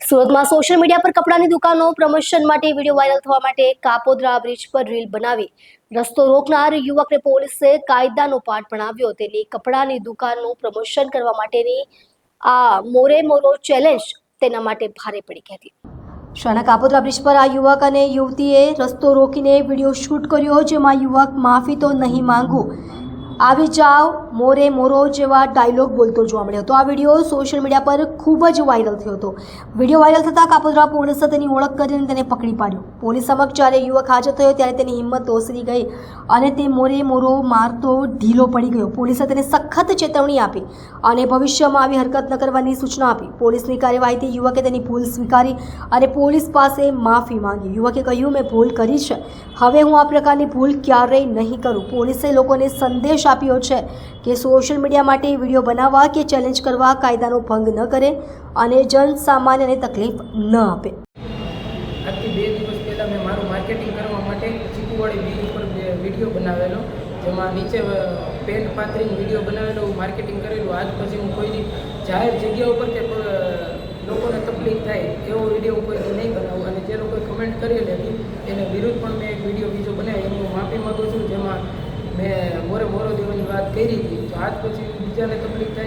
સુરતમાં social media પર કપડાની દુકાનો પ્રમોશન માટે વિડીયો વાયરલ થવા માટે કાપોદ્રા બ્રિજ પર રીલ બનાવી રસ્તો રોકનાર યુવકને પોલીસે કાયદાનો પાઠ ભણાવ્યો. તેની કપડાની દુકાનનું પ્રમોશન કરવા માટેની આ મોરે મોરો ચેલેન્જ તેના માટે ભારે પડી ગઈ હતી. શહેરના કાપોદ્રા બ્રિજ પર આ યુવક અને યુવતીએ રસ્તો રોકીને વિડીયો શૂટ કર્યો, જેમાં યુવક માફી તો નહીં માંગુ, આવી જાઓ, મોરે મોરો જેવા ડાયલોગ બોલતો જોવા મળ્યો હતો. આ વિડીયો સોશિયલ મીડિયા પર ખૂબ જ વાયરલ થયો હતો. વિડીયો વાયરલ થતાં કાપોદ્રા પોલીસે તેની ઓળખ કરીને તેને પકડી પાડ્યો. પોલીસ સમક્ષ જ્યારે યુવક હાજર થયો ત્યારે તેની હિંમત ઓસરી ગઈ અને તે મોરે મોરો મારતો ઢીલો પડી ગયો. પોલીસે તેને સખત ચેતવણી આપી અને ભવિષ્યમાં આવી હરકત ન કરવાની સૂચના આપી. પોલીસની કાર્યવાહીથી યુવકે તેની ભૂલ સ્વીકારી અને પોલીસ પાસે માફી માંગી. યુવકે કહ્યું, મેં ભૂલ કરી છે, હવે હું આ પ્રકારની ભૂલ ક્યારેય નહીં કરું. પોલીસે લોકોને સંદેશ આપ્યો છે કે સોશિયલ મીડિયા માટે વિડીયો બનાવવા કે ચેલેન્જ કરવા કાયદાનો ભંગ ન કરે અને જન સામાન્યને તકલીફ ન આપે. આજથી 2 દિવસ પહેલાં મેં મારું માર્કેટિંગ કરવા માટે ચીકુવાડી બીચ ઉપર વિડીયો બનાવેલો, જેમાં નીચે પેન્ટ પાથરીને વિડીયો બનાવેલો, માર્કેટિંગ કરેલું. આજ પછી હું કોઈની જાહેર જગ્યા ઉપર કે લોકોને તકલીફ થાય એવો વિડીયો કોઈ નહીં બનાવું. અને જે લોકોએ કમેન્ટ કરેલી હતી એને વિરુદ્ધ પણ મેં એક વિડીયો બીજો બનાવ્યો, એની હું માફી માગું છું, જેમાં મેં મોરે મોરો દેવાની વાત કરી હતી. તો આજ પછી બીજાને તકલીફ થાય